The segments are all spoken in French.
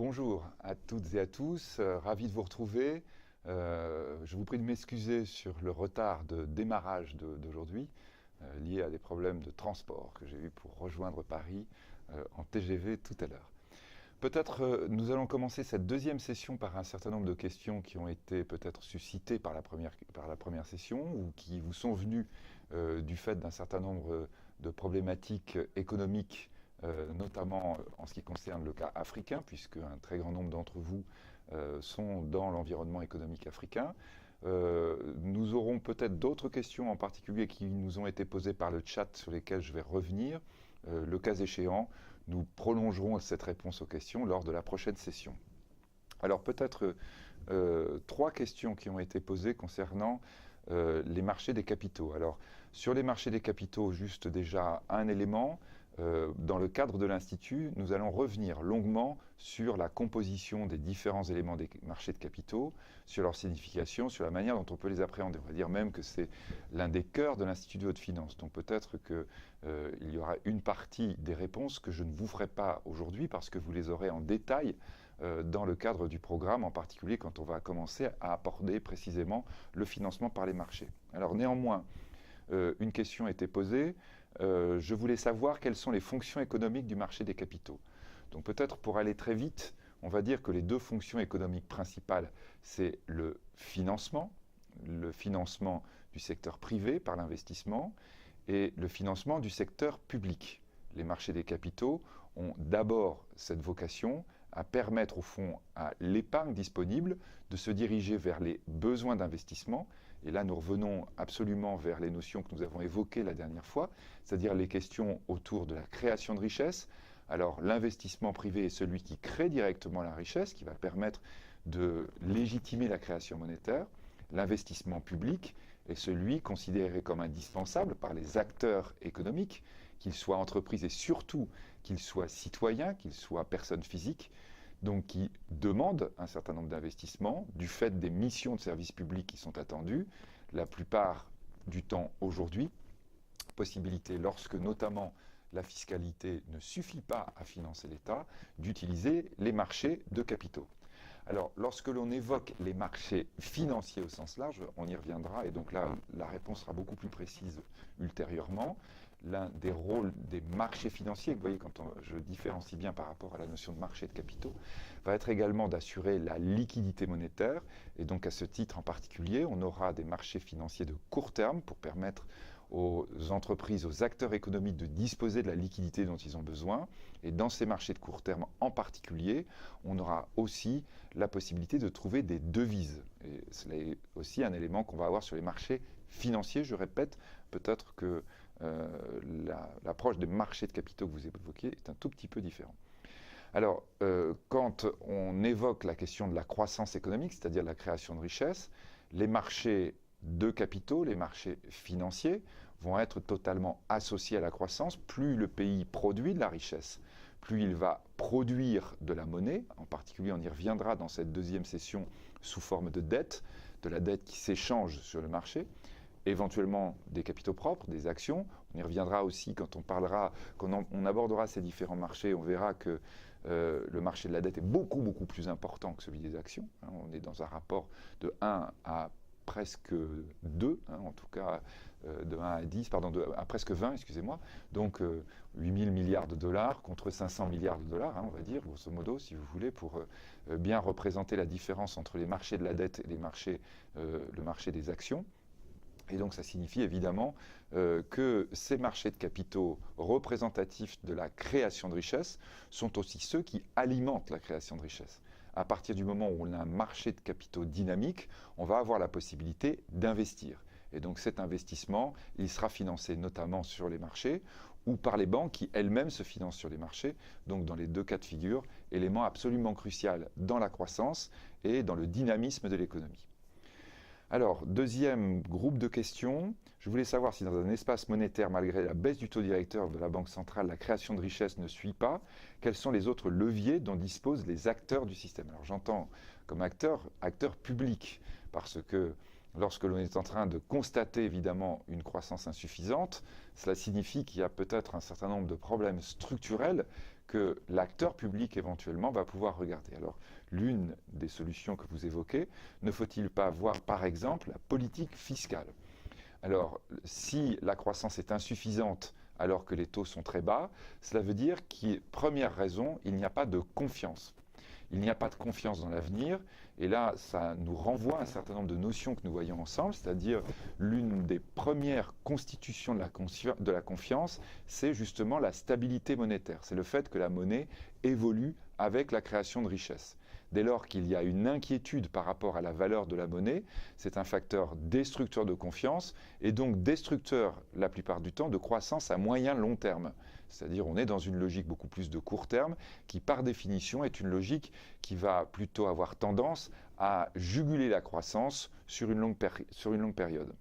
Bonjour à toutes et à tous, ravi de vous retrouver. Je vous prie de m'excuser sur le retard de démarrage d'aujourd'hui, lié à des problèmes de transport que j'ai eu pour rejoindre Paris en TGV tout à l'heure. Peut-être nous allons commencer cette deuxième session par un certain nombre de questions qui ont été peut-être suscitées par la première session ou qui vous sont venues du fait d'un certain nombre de problématiques économiques, notamment en ce qui concerne le cas africain, puisque un très grand nombre d'entre vous sont dans l'environnement économique africain. Nous aurons peut-être d'autres questions en particulier qui nous ont été posées par le chat sur lesquelles je vais revenir. Le cas échéant, nous prolongerons cette réponse aux questions lors de la prochaine session. Alors peut-être trois questions qui ont été posées concernant les marchés des capitaux. Alors sur les marchés des capitaux, juste déjà un élément. Dans le cadre de l'Institut, nous allons revenir longuement sur la composition des différents éléments des marchés de capitaux, sur leur signification, sur la manière dont on peut les appréhender. On va dire même que c'est l'un des cœurs de l'Institut de haute finance. Donc peut-être qu'il y aura une partie des réponses que je ne vous ferai pas aujourd'hui parce que vous les aurez en détail dans le cadre du programme, en particulier quand on va commencer à aborder précisément le financement par les marchés. Alors néanmoins, une question a été posée. Je voulais savoir quelles sont les fonctions économiques du marché des capitaux. Donc peut-être pour aller très vite, on va dire que les deux fonctions économiques principales, c'est le financement du secteur privé par l'investissement et le financement du secteur public. Les marchés des capitaux ont d'abord cette vocation à permettre au fond à l'épargne disponible de se diriger vers les besoins d'investissement. Et là, nous revenons absolument vers les notions que nous avons évoquées la dernière fois, c'est-à-dire les questions autour de la création de richesse. Alors, l'investissement privé est celui qui crée directement la richesse, qui va permettre de légitimer la création monétaire. L'investissement public est celui considéré comme indispensable par les acteurs économiques, qu'ils soient entreprises et surtout qu'ils soient citoyens, qu'ils soient personnes physiques, donc qui demandent un certain nombre d'investissements du fait des missions de service public qui sont attendues, la plupart du temps aujourd'hui, possibilité lorsque notamment la fiscalité ne suffit pas à financer l'État, d'utiliser les marchés de capitaux. Alors, lorsque l'on évoque les marchés financiers au sens large, on y reviendra, et donc là, la réponse sera beaucoup plus précise ultérieurement. L'un des rôles des marchés financiers, vous voyez, quand je différencie bien par rapport à la notion de marché de capitaux, va être également d'assurer la liquidité monétaire, et donc à ce titre en particulier, on aura des marchés financiers de court terme pour permettre aux entreprises, aux acteurs économiques de disposer de la liquidité dont ils ont besoin. Et dans ces marchés de court terme en particulier, on aura aussi la possibilité de trouver des devises. Et cela est aussi un élément qu'on va avoir sur les marchés financiers. Je répète, peut-être que l'approche des marchés de capitaux que vous évoquiez est un tout petit peu différente. Alors, quand on évoque la question de la croissance économique, c'est-à-dire la création de richesse, les marchés de capitaux, les marchés financiers, vont être totalement associés à la croissance. Plus le pays produit de la richesse, plus il va produire de la monnaie. En particulier, on y reviendra dans cette deuxième session sous forme de dette, de la dette qui s'échange sur le marché, éventuellement des capitaux propres, des actions. On y reviendra aussi quand on abordera ces différents marchés. On verra que le marché de la dette est beaucoup, beaucoup plus important que celui des actions. On est dans un rapport de 1 à presque 2, en tout cas de 1 à 10, à presque 20, excusez-moi. Donc 8 000 milliards de dollars contre 500 milliards de dollars, on va dire, grosso modo, si vous voulez, pour bien représenter la différence entre les marchés de la dette et le marché des actions. Et donc ça signifie évidemment que ces marchés de capitaux représentatifs de la création de richesse sont aussi ceux qui alimentent la création de richesse. À partir du moment où on a un marché de capitaux dynamique, on va avoir la possibilité d'investir. Et donc cet investissement, il sera financé notamment sur les marchés ou par les banques qui elles-mêmes se financent sur les marchés. Donc dans les deux cas de figure, élément absolument crucial dans la croissance et dans le dynamisme de l'économie. Alors, deuxième groupe de questions, je voulais savoir si dans un espace monétaire, malgré la baisse du taux directeur de la Banque centrale, la création de richesse ne suit pas, quels sont les autres leviers dont disposent les acteurs du système? Alors j'entends comme acteurs publics, parce que lorsque l'on est en train de constater évidemment une croissance insuffisante, cela signifie qu'il y a peut-être un certain nombre de problèmes structurels que l'acteur public éventuellement va pouvoir regarder. Alors, l'une des solutions que vous évoquez, ne faut-il pas voir par exemple la politique fiscale? Alors, si la croissance est insuffisante alors que les taux sont très bas, cela veut dire première raison, il n'y a pas de confiance. Il n'y a pas de confiance dans l'avenir, et là, ça nous renvoie à un certain nombre de notions que nous voyons ensemble, c'est-à-dire l'une des premières constitutions de la confiance, c'est justement la stabilité monétaire. C'est le fait que la monnaie évolue avec la création de richesses. Dès lors qu'il y a une inquiétude par rapport à la valeur de la monnaie, c'est un facteur destructeur de confiance et donc destructeur, la plupart du temps, de croissance à moyen-long terme. C'est-à-dire on est dans une logique beaucoup plus de court terme qui, par définition, est une logique qui va plutôt avoir tendance à juguler la croissance sur une longue période.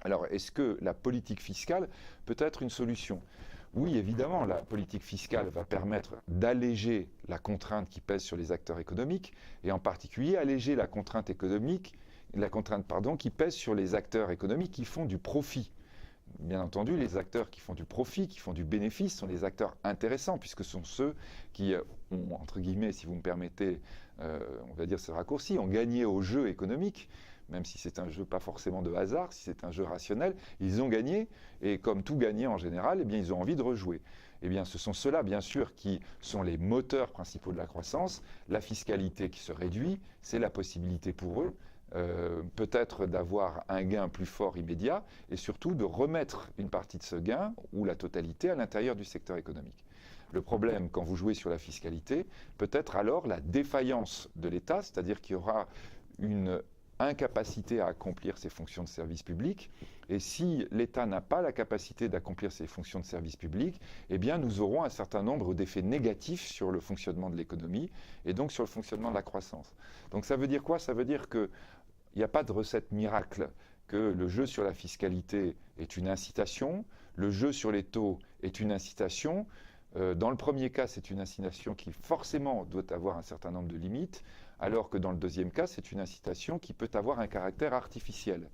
Alors, est-ce que la politique fiscale peut être une solution ? Oui, évidemment, la politique fiscale va permettre d'alléger la contrainte qui pèse sur les acteurs économiques, et en particulier alléger la contrainte qui pèse sur les acteurs économiques qui font du profit. Bien entendu, les acteurs qui font du profit, qui font du bénéfice, sont les acteurs intéressants, puisque ce sont ceux qui ont, entre guillemets, si vous me permettez, on va dire ce raccourci, ont gagné au jeu économique. Même si c'est un jeu pas forcément de hasard, si c'est un jeu rationnel, ils ont gagné, et comme tout gagné en général, eh bien, ils ont envie de rejouer. Eh bien, ce sont ceux-là, bien sûr, qui sont les moteurs principaux de la croissance. La fiscalité qui se réduit, c'est la possibilité pour eux, peut-être d'avoir un gain plus fort immédiat, et surtout de remettre une partie de ce gain, ou la totalité, à l'intérieur du secteur économique. Le problème, quand vous jouez sur la fiscalité, peut être alors la défaillance de l'État, c'est-à-dire qu'il y aura une incapacité à accomplir ses fonctions de service public. Et si l'État n'a pas la capacité d'accomplir ses fonctions de service public, eh bien nous aurons un certain nombre d'effets négatifs sur le fonctionnement de l'économie et donc sur le fonctionnement de la croissance. Donc ça veut dire quoi? Ça veut dire qu'il n'y a pas de recette miracle, que le jeu sur la fiscalité est une incitation, le jeu sur les taux est une incitation. Dans le premier cas, c'est une incitation qui forcément doit avoir un certain nombre de limites, alors que dans le deuxième cas, c'est une incitation qui peut avoir un caractère artificiel.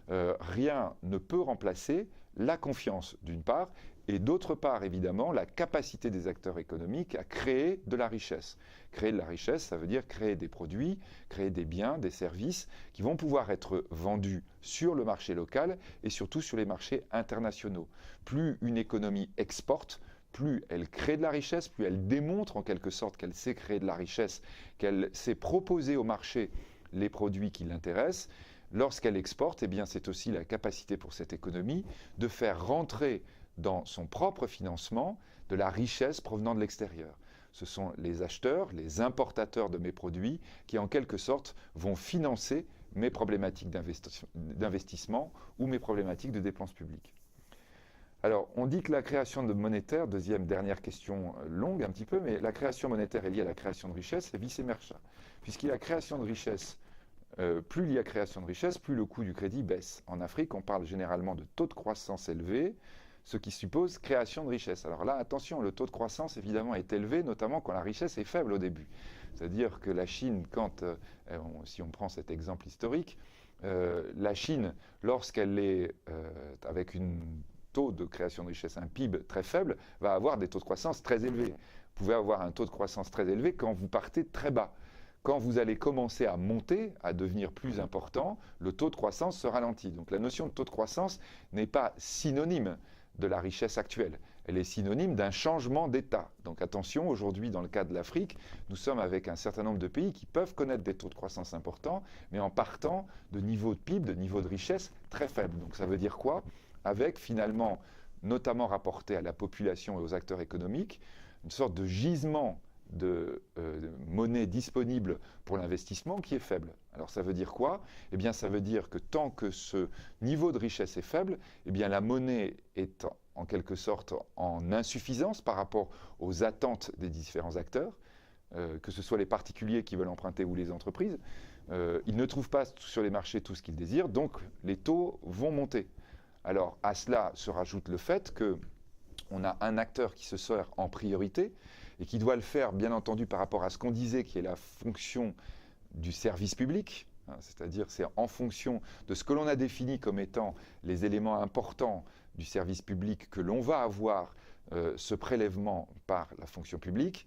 Rien ne peut remplacer la confiance, d'une part, et d'autre part, évidemment, la capacité des acteurs économiques à créer de la richesse. Créer de la richesse, ça veut dire créer des produits, créer des biens, des services qui vont pouvoir être vendus sur le marché local et surtout sur les marchés internationaux. Plus une économie exporte, plus elle crée de la richesse, plus elle démontre en quelque sorte qu'elle sait créer de la richesse, qu'elle sait proposer au marché les produits qui l'intéressent. Lorsqu'elle exporte, eh bien, c'est aussi la capacité pour cette économie de faire rentrer dans son propre financement de la richesse provenant de l'extérieur. Ce sont les acheteurs, les importateurs de mes produits qui, en quelque sorte, vont financer mes problématiques d'investissement ou mes problématiques de dépenses publiques. Alors, on dit que la création de monétaire, dernière question longue un petit peu, mais la création monétaire est liée à la création de richesse et vice-versa. Puisqu'il y a la création de richesse, plus il y a création de richesse, plus le coût du crédit baisse. En Afrique, on parle généralement de taux de croissance élevé, ce qui suppose création de richesse. Alors là, attention, le taux de croissance, évidemment, est élevé, notamment quand la richesse est faible au début. C'est-à-dire que la Chine, si on prend cet exemple historique, la Chine, lorsqu'elle est avec une taux de création de richesse, un PIB très faible, va avoir des taux de croissance très élevés. Vous pouvez avoir un taux de croissance très élevé quand vous partez très bas. Quand vous allez commencer à monter, à devenir plus important, le taux de croissance se ralentit. Donc la notion de taux de croissance n'est pas synonyme de la richesse actuelle. Elle est synonyme d'un changement d'état. Donc attention, aujourd'hui, dans le cas de l'Afrique, nous sommes avec un certain nombre de pays qui peuvent connaître des taux de croissance importants, mais en partant de niveaux de PIB, de niveaux de richesse très faibles. Donc ça veut dire quoi? Avec finalement, notamment rapporté à la population et aux acteurs économiques, une sorte de gisement de monnaie disponible pour l'investissement qui est faible. Alors ça veut dire quoi? Eh bien ça veut dire que tant que ce niveau de richesse est faible, eh bien la monnaie est en quelque sorte en insuffisance par rapport aux attentes des différents acteurs, que ce soit les particuliers qui veulent emprunter ou les entreprises. Ils ne trouvent pas sur les marchés tout ce qu'ils désirent, donc les taux vont monter. Alors à cela se rajoute le fait qu'on a un acteur qui se sert en priorité et qui doit le faire, bien entendu, par rapport à ce qu'on disait, qui est la fonction du service public. hein. C'est-à-dire c'est en fonction de ce que l'on a défini comme étant les éléments importants du service public que l'on va avoir ce prélèvement par la fonction publique.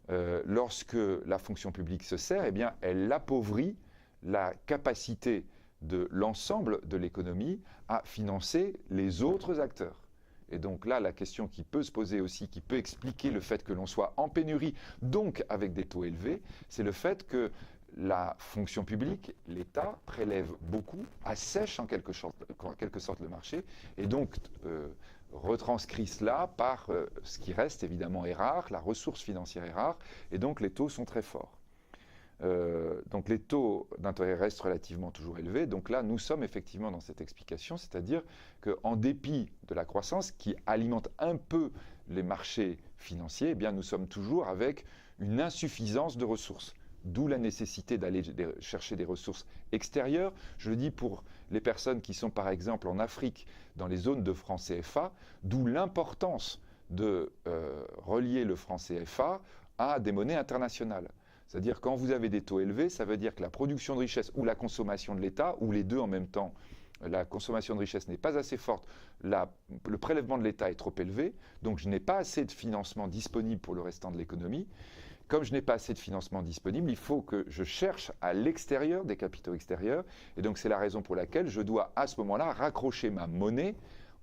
Lorsque la fonction publique se sert, eh bien, elle appauvrit la capacité de l'ensemble de l'économie à financer les autres acteurs. Et donc là, la question qui peut se poser aussi, qui peut expliquer le fait que l'on soit en pénurie, donc avec des taux élevés, c'est le fait que la fonction publique, l'État, prélève beaucoup, assèche en quelque sorte le marché, et donc retranscrit cela par ce qui reste évidemment est rare, la ressource financière est rare, et donc les taux sont très forts. Donc les taux d'intérêt restent relativement toujours élevés. Donc là, nous sommes effectivement dans cette explication, c'est-à-dire qu'en dépit de la croissance qui alimente un peu les marchés financiers, eh bien, nous sommes toujours avec une insuffisance de ressources. D'où la nécessité d'aller chercher des ressources extérieures. Je le dis pour les personnes qui sont par exemple en Afrique, dans les zones de franc CFA, d'où l'importance de relier le franc CFA à des monnaies internationales. C'est-à-dire quand vous avez des taux élevés, ça veut dire que la production de richesse ou la consommation de l'État, ou les deux en même temps, la consommation de richesse n'est pas assez forte, le prélèvement de l'État est trop élevé, donc je n'ai pas assez de financement disponible pour le restant de l'économie. Comme je n'ai pas assez de financement disponible, il faut que je cherche à l'extérieur, des capitaux extérieurs, et donc c'est la raison pour laquelle je dois à ce moment-là raccrocher ma monnaie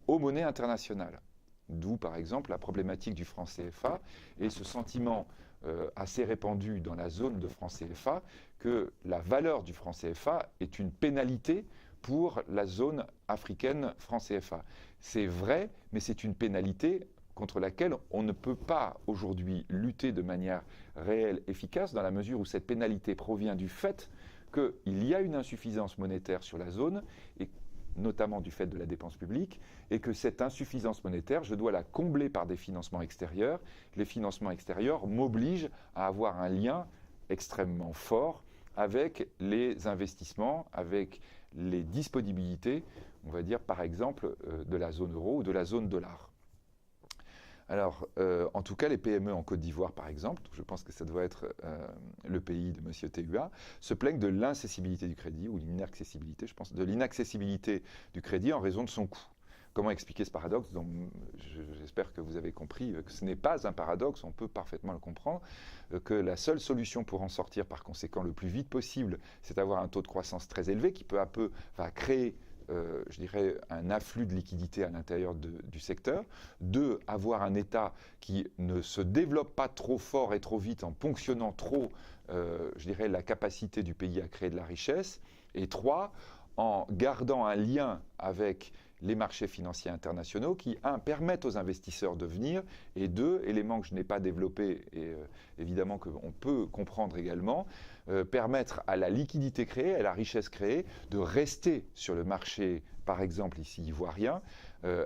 aux monnaies internationales. D'où par exemple la problématique du franc CFA et ce sentiment assez répandu dans la zone de franc CFA que la valeur du franc CFA est une pénalité pour la zone africaine franc CFA. C'est vrai, mais c'est une pénalité contre laquelle on ne peut pas aujourd'hui lutter de manière réelle, efficace, dans la mesure où cette pénalité provient du fait qu'il y a une insuffisance monétaire sur la zone, et notamment du fait de la dépense publique, et que cette insuffisance monétaire, je dois la combler par des financements extérieurs. Les financements extérieurs m'obligent à avoir un lien extrêmement fort avec les investissements, avec les disponibilités, on va dire par exemple, de la zone euro ou de la zone dollar. Alors, en tout cas, les PME en Côte d'Ivoire, par exemple, je pense que ça doit être le pays de M. Tehua, se plaignent de l'incessibilité du crédit, ou l'inaccessibilité, je pense, de l'inaccessibilité du crédit en raison de son coût. Comment expliquer ce paradoxe? Donc, j'espère que vous avez compris que ce n'est pas un paradoxe, on peut parfaitement le comprendre, que la seule solution pour en sortir, par conséquent, le plus vite possible, c'est d'avoir un taux de croissance très élevé qui peu à peu va créer je dirais, un afflux de liquidités à l'intérieur du secteur. 2, avoir un État qui ne se développe pas trop fort et trop vite en ponctionnant trop, je dirais, la capacité du pays à créer de la richesse. Et 3, en gardant un lien avec les marchés financiers internationaux qui, 1, permettent aux investisseurs de venir, et 2, élément que je n'ai pas développé et évidemment qu'on peut comprendre également, permettre à la liquidité créée, à la richesse créée, de rester sur le marché, par exemple ici ivoirien,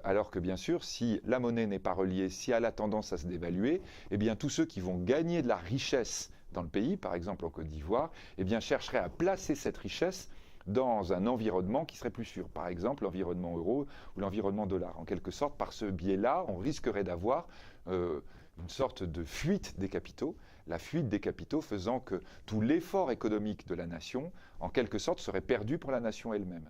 alors que bien sûr, si la monnaie n'est pas reliée, si elle a tendance à se dévaluer, eh bien tous ceux qui vont gagner de la richesse dans le pays, par exemple en Côte d'Ivoire, eh bien chercheraient à placer cette richesse dans un environnement qui serait plus sûr. Par exemple, l'environnement euro ou l'environnement dollar. En quelque sorte, par ce biais-là, on risquerait d'avoir une sorte de fuite des capitaux, la fuite des capitaux faisant que tout l'effort économique de la nation, en quelque sorte, serait perdu pour la nation elle-même.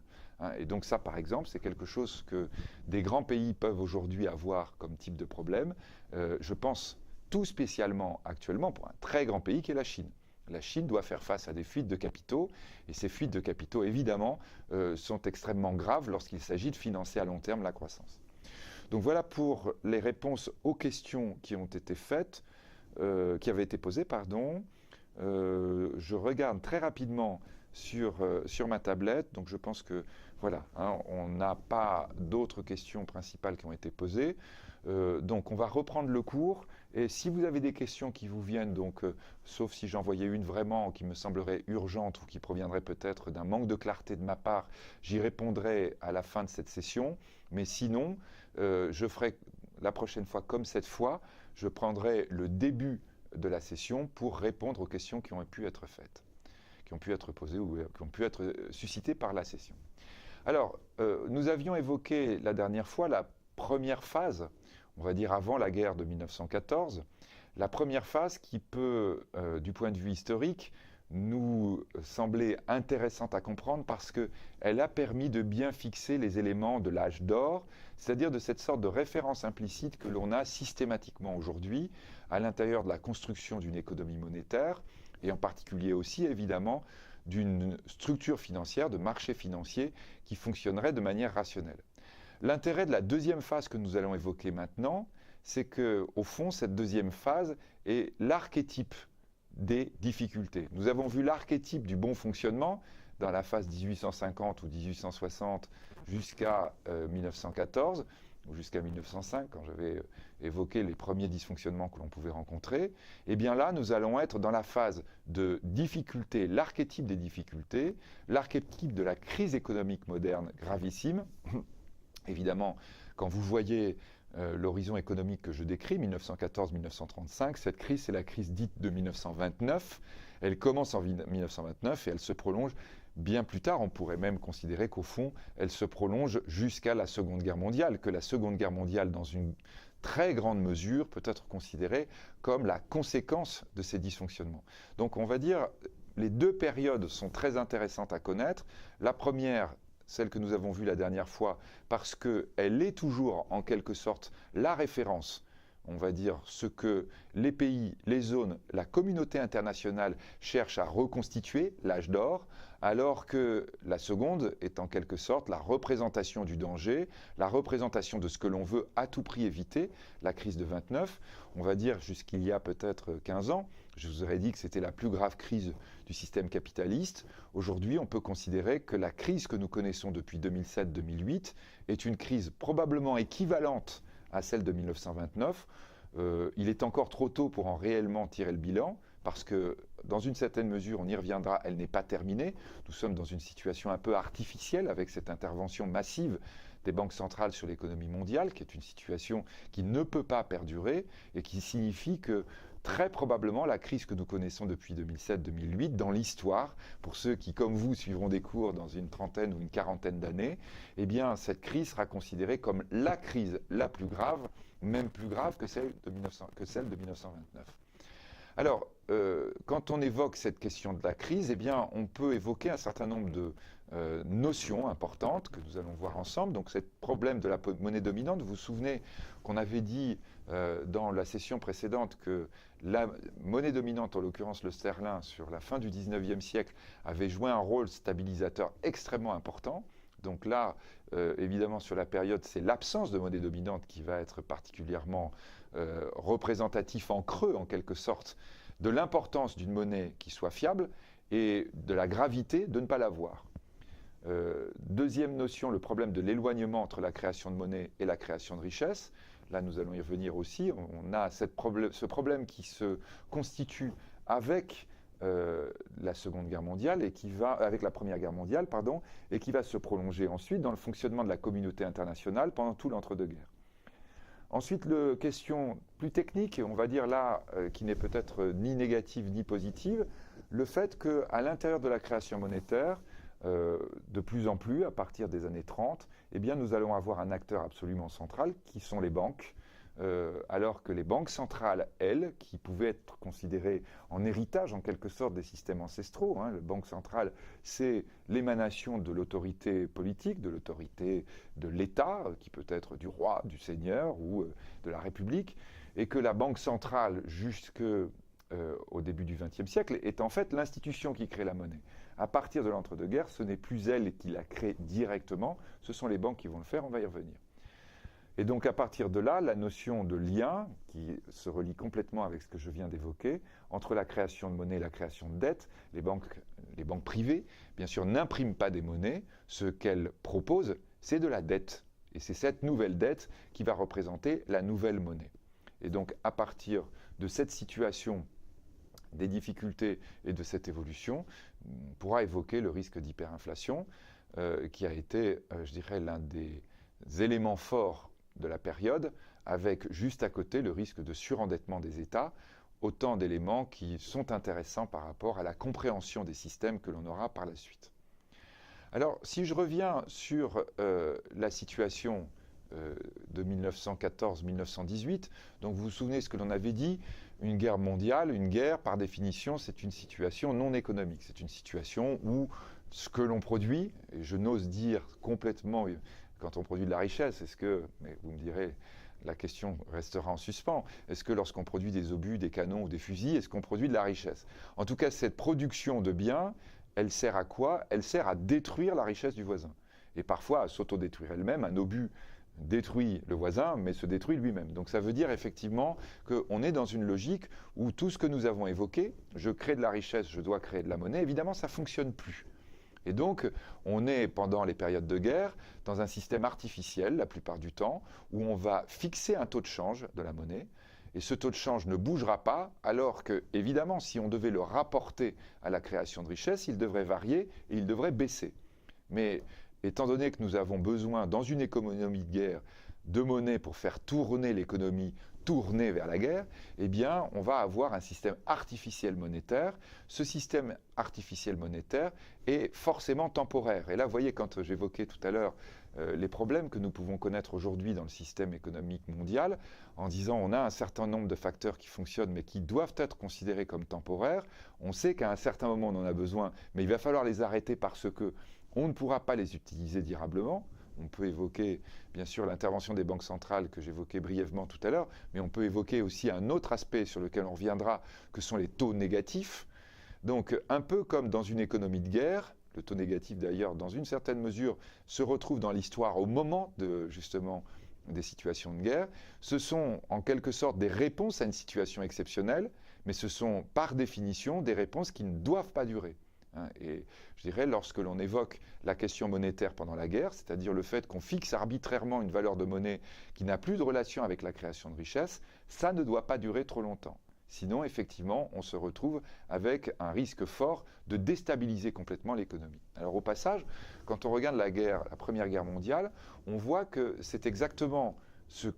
Et donc ça, par exemple, c'est quelque chose que des grands pays peuvent aujourd'hui avoir comme type de problème. Je pense tout spécialement actuellement pour un très grand pays qui est la Chine. La Chine doit faire face à des fuites de capitaux, et ces fuites de capitaux, évidemment, sont extrêmement graves lorsqu'il s'agit de financer à long terme la croissance. Donc voilà pour les réponses aux questions qui ont été faites, qui avaient été posées, pardon. Je regarde très rapidement sur ma tablette, donc je pense que voilà, hein, on n'a pas d'autres questions principales qui ont été posées. Donc on va reprendre le cours, et si vous avez des questions qui vous viennent, donc, sauf si j'en voyais une vraiment qui me semblerait urgente ou qui proviendrait peut-être d'un manque de clarté de ma part, j'y répondrai à la fin de cette session, mais sinon, je ferai la prochaine fois comme cette fois, je prendrai le début de la session pour répondre aux questions qui ont pu être faites, qui ont pu être posées ou qui ont pu être suscitées par la session. Alors, nous avions évoqué la dernière fois la première phase, on va dire avant la guerre de 1914, la première phase qui peut, du point de vue historique, nous semblait intéressante à comprendre parce qu'elle a permis de bien fixer les éléments de l'âge d'or, c'est-à-dire de cette sorte de référence implicite que l'on a systématiquement aujourd'hui à l'intérieur de la construction d'une économie monétaire, et en particulier aussi, évidemment, d'une structure financière, de marché financier qui fonctionnerait de manière rationnelle. L'intérêt de la deuxième phase que nous allons évoquer maintenant, c'est qu'au fond, cette deuxième phase est l'archétype des difficultés. Nous avons vu l'archétype du bon fonctionnement dans la phase 1850 ou 1860 jusqu'à 1914, ou jusqu'à 1905, quand j'avais évoqué les premiers dysfonctionnements que l'on pouvait rencontrer. Et bien là, nous allons être dans la phase de difficulté, l'archétype des difficultés, l'archétype de la crise économique moderne gravissime. Évidemment, quand vous voyez l'horizon économique que je décris, 1914-1935, cette crise, c'est la crise dite de 1929. Elle commence en 1929 et elle se prolonge bien plus tard. On pourrait même considérer qu'au fond, elle se prolonge jusqu'à la Seconde Guerre mondiale, que la Seconde Guerre mondiale, dans une très grande mesure, peut être considérée comme la conséquence de ces dysfonctionnements. Donc on va dire, les deux périodes sont très intéressantes à connaître. La première, celle que nous avons vue la dernière fois, parce qu'elle est toujours en quelque sorte la référence, on va dire, ce que les pays, les zones, la communauté internationale cherchent à reconstituer, l'âge d'or, alors que la seconde est en quelque sorte la représentation du danger, la représentation de ce que l'on veut à tout prix éviter, la crise de 29, on va dire jusqu'il y a peut-être 15 ans, je vous aurais dit que c'était la plus grave crise du système capitaliste. Aujourd'hui, on peut considérer que la crise que nous connaissons depuis 2007-2008 est une crise probablement équivalente à celle de 1929. Il est encore trop tôt pour en réellement tirer le bilan, parce que dans une certaine mesure, on y reviendra, elle n'est pas terminée. Nous sommes dans une situation un peu artificielle avec cette intervention massive des banques centrales sur l'économie mondiale, qui est une situation qui ne peut pas perdurer et qui signifie que très probablement la crise que nous connaissons depuis 2007-2008 dans l'histoire, pour ceux qui, comme vous, suivront des cours dans une trentaine ou une quarantaine d'années, eh bien, cette crise sera considérée comme la crise la plus grave, même plus grave que celle de 1929. Alors, quand on évoque cette question de la crise, eh bien, on peut évoquer un certain nombre de notions importantes que nous allons voir ensemble. Donc, ce problème de la monnaie dominante, vous vous souvenez qu'on avait dit dans la session précédente que la monnaie dominante, en l'occurrence le sterling, sur la fin du 19e siècle, avait joué un rôle stabilisateur extrêmement important. Donc là, évidemment, sur la période, c'est l'absence de monnaie dominante qui va être particulièrement représentatif en creux, en quelque sorte, de l'importance d'une monnaie qui soit fiable et de la gravité de ne pas l'avoir. Deuxième notion, le problème de l'éloignement entre la création de monnaie et la création de richesse. Là, nous allons y revenir aussi. On a ce problème qui se constitue avec la Seconde Guerre mondiale et qui va, avec la Première Guerre mondiale, pardon, et qui va se prolonger ensuite dans le fonctionnement de la communauté internationale pendant tout l'entre-deux-guerres. Ensuite, question plus technique, on va dire là, qui n'est peut-être ni négative ni positive, le fait qu'à l'intérieur de la création monétaire, de plus en plus, à partir des années 30, eh bien, nous allons avoir un acteur absolument central, qui sont les banques, alors que les banques centrales, elles, qui pouvaient être considérées en héritage, en quelque sorte, des systèmes ancestraux, la banque centrale, c'est l'émanation de l'autorité politique, de l'autorité de l'État, qui peut être du roi, du seigneur ou de la République, et que la banque centrale, jusqu'au début du XXe siècle, est en fait l'institution qui crée la monnaie. À partir de l'entre-deux-guerres, ce n'est plus elle qui la crée directement, ce sont les banques qui vont le faire, on va y revenir. Et donc à partir de là, la notion de lien, qui se relie complètement avec ce que je viens d'évoquer, entre la création de monnaie et la création de dette, les banques privées, bien sûr, n'impriment pas des monnaies, ce qu'elles proposent, c'est de la dette. Et c'est cette nouvelle dette qui va représenter la nouvelle monnaie. Et donc à partir de cette situation, des difficultés et de cette évolution, on pourra évoquer le risque d'hyperinflation, qui a été, je dirais, l'un des éléments forts de la période, avec juste à côté le risque de surendettement des États, autant d'éléments qui sont intéressants par rapport à la compréhension des systèmes que l'on aura par la suite. Alors, si je reviens sur la situation de 1914-1918. Donc vous vous souvenez ce que l'on avait dit, une guerre mondiale, une guerre par définition c'est une situation non économique, c'est une situation où ce que l'on produit, et je n'ose dire complètement quand on produit de la richesse, est-ce que, mais vous me direz, la question restera en suspens. Est-ce que lorsqu'on produit des obus, des canons ou des fusils, est-ce qu'on produit de la richesse? En tout cas, cette production de biens, elle sert à quoi? Elle sert à détruire la richesse du voisin. Et parfois à s'autodétruire elle-même. Un obus détruit le voisin, mais se détruit lui-même. Donc ça veut dire effectivement qu'on est dans une logique où tout ce que nous avons évoqué, je crée de la richesse, je dois créer de la monnaie, évidemment ça ne fonctionne plus. Et donc, on est, pendant les périodes de guerre, dans un système artificiel, la plupart du temps, où on va fixer un taux de change de la monnaie, et ce taux de change ne bougera pas, alors que, évidemment, si on devait le rapporter à la création de richesse, il devrait varier et il devrait baisser. Mais étant donné que nous avons besoin, dans une économie de guerre, de monnaie pour faire tourner l'économie, tourner vers la guerre, eh bien, on va avoir un système artificiel monétaire. Ce système artificiel monétaire est forcément temporaire. Et là, vous voyez, quand j'évoquais tout à l'heure les problèmes que nous pouvons connaître aujourd'hui dans le système économique mondial, en disant on a un certain nombre de facteurs qui fonctionnent, mais qui doivent être considérés comme temporaires. On sait qu'à un certain moment, on en a besoin, mais il va falloir les arrêter parce que on ne pourra pas les utiliser durablement. On peut évoquer, bien sûr, l'intervention des banques centrales que j'évoquais brièvement tout à l'heure, mais on peut évoquer aussi un autre aspect sur lequel on reviendra, que sont les taux négatifs. Donc, un peu comme dans une économie de guerre, le taux négatif d'ailleurs, dans une certaine mesure, se retrouve dans l'histoire au moment de, justement, des situations de guerre. Ce sont en quelque sorte des réponses à une situation exceptionnelle, mais ce sont par définition des réponses qui ne doivent pas durer. Et je dirais, lorsque l'on évoque la question monétaire pendant la guerre, c'est-à-dire le fait qu'on fixe arbitrairement une valeur de monnaie qui n'a plus de relation avec la création de richesse, ça ne doit pas durer trop longtemps. Sinon, effectivement, on se retrouve avec un risque fort de déstabiliser complètement l'économie. Alors au passage, quand on regarde la Première Guerre mondiale, on voit que c'est exactement ce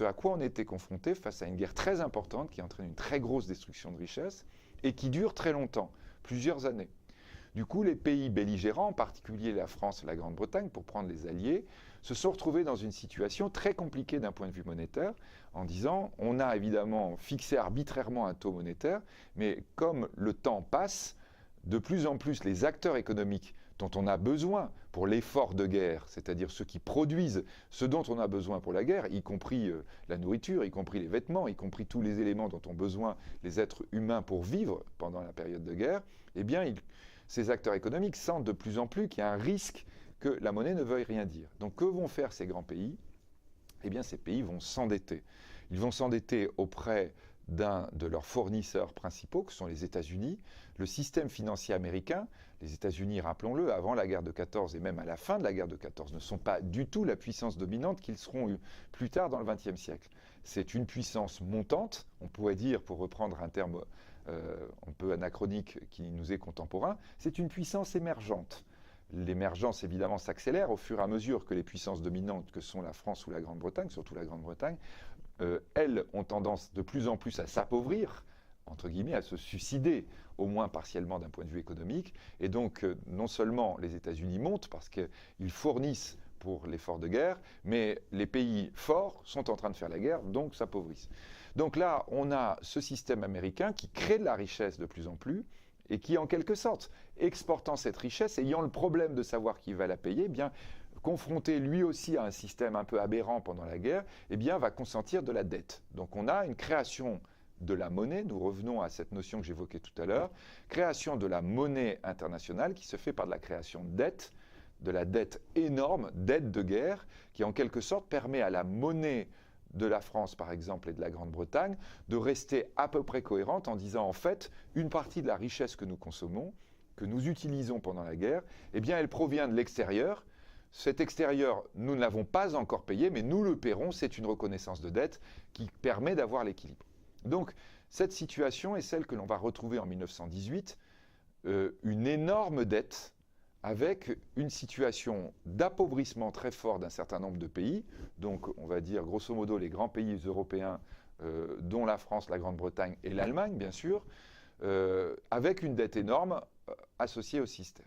à quoi on était confronté face à une guerre très importante qui entraîne une très grosse destruction de richesse et qui dure très longtemps, plusieurs années. Du coup, les pays belligérants, en particulier la France et la Grande-Bretagne, pour prendre les alliés, se sont retrouvés dans une situation très compliquée d'un point de vue monétaire, en disant on a évidemment fixé arbitrairement un taux monétaire, mais comme le temps passe, de plus en plus les acteurs économiques dont on a besoin pour l'effort de guerre, c'est-à-dire ceux qui produisent ce dont on a besoin pour la guerre, y compris la nourriture, y compris les vêtements, y compris tous les éléments dont ont besoin les êtres humains pour vivre pendant la période de guerre, eh bien, ces acteurs économiques sentent de plus en plus qu'il y a un risque que la monnaie ne veuille rien dire. Donc que vont faire ces grands pays? Eh bien ces pays vont s'endetter. Ils vont s'endetter auprès d'un de leurs fournisseurs principaux, que sont les États-Unis. Le système financier américain, les États-Unis, rappelons-le, avant la guerre de 14 et même à la fin de la guerre de 14, ne sont pas du tout la puissance dominante qu'ils seront plus tard dans le XXe siècle. C'est une puissance montante, on pourrait dire, pour reprendre un terme un peu anachronique qui nous est contemporain, c'est une puissance émergente. L'émergence, évidemment, s'accélère au fur et à mesure que les puissances dominantes, que sont la France ou la Grande-Bretagne, surtout la Grande-Bretagne, elles ont tendance de plus en plus à s'appauvrir, entre guillemets, à se suicider, au moins partiellement d'un point de vue économique. Et donc, non seulement les États-Unis montent parce qu'ils fournissent pour l'effort de guerre, mais les pays forts sont en train de faire la guerre, donc s'appauvrissent. Donc là, on a ce système américain qui crée de la richesse de plus en plus et qui, en quelque sorte, exportant cette richesse, ayant le problème de savoir qui va la payer, eh bien, confronté lui aussi à un système un peu aberrant pendant la guerre, eh bien, va consentir de la dette. Donc on a une création de la monnaie, nous revenons à cette notion que j'évoquais tout à l'heure, création de la monnaie internationale qui se fait par de la création de dette, de la dette énorme, dette de guerre, qui en quelque sorte permet à la monnaie de la France, par exemple, et de la Grande-Bretagne, de rester à peu près cohérente en disant, en fait, une partie de la richesse que nous consommons, que nous utilisons pendant la guerre, eh bien, elle provient de l'extérieur. Cet extérieur, nous ne l'avons pas encore payé, mais nous le paierons. C'est une reconnaissance de dette qui permet d'avoir l'équilibre. Donc, cette situation est celle que l'on va retrouver en 1918, une énorme dette, avec une situation d'appauvrissement très fort d'un certain nombre de pays, donc on va dire grosso modo les grands pays européens, dont la France, la Grande-Bretagne et l'Allemagne bien sûr, avec une dette énorme associée au système.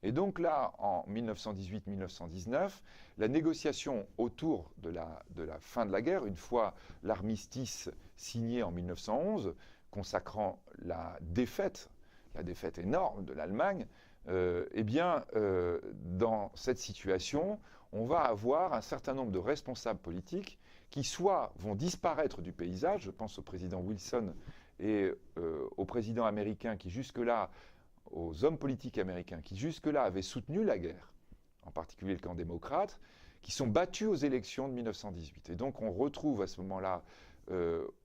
Et donc là, en 1918-1919, la négociation autour de la fin de la guerre, une fois l'armistice signé en 1911, consacrant la défaite énorme de l'Allemagne, dans cette situation, on va avoir un certain nombre de responsables politiques qui soit vont disparaître du paysage, je pense au président Wilson et au président américain qui jusque-là, aux hommes politiques américains qui jusque-là avaient soutenu la guerre, en particulier le camp démocrate, qui sont battus aux élections de 1918. Et donc on retrouve à ce moment-là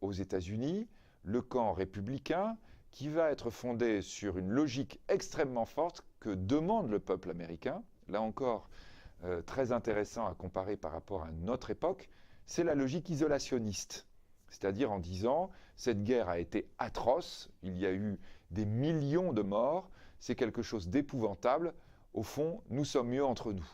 aux États-Unis le camp républicain qui va être fondé sur une logique extrêmement forte que demande le peuple américain. Là encore, très intéressant à comparer par rapport à notre époque, c'est la logique isolationniste. C'est-à-dire en disant, cette guerre a été atroce, il y a eu des millions de morts, c'est quelque chose d'épouvantable, au fond, nous sommes mieux entre nous.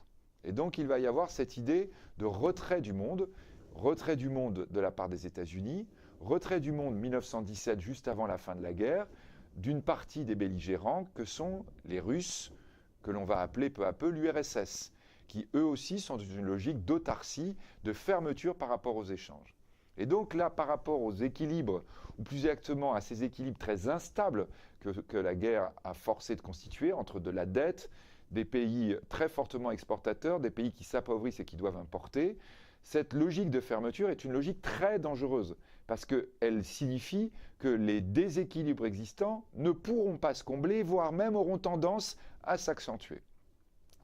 Et donc il va y avoir cette idée de retrait du monde de la part des États-Unis, retrait du monde 1917, juste avant la fin de la guerre, d'une partie des belligérants que sont les Russes, que l'on va appeler peu à peu l'URSS, qui eux aussi sont dans une logique d'autarcie, de fermeture par rapport aux échanges. Et donc là, par rapport aux équilibres, ou plus exactement à ces équilibres très instables que la guerre a forcé de constituer entre de la dette, des pays très fortement exportateurs, des pays qui s'appauvrissent et qui doivent importer, cette logique de fermeture est une logique très dangereuse parce qu'elle signifie que les déséquilibres existants ne pourront pas se combler, voire même auront tendance à s'accentuer.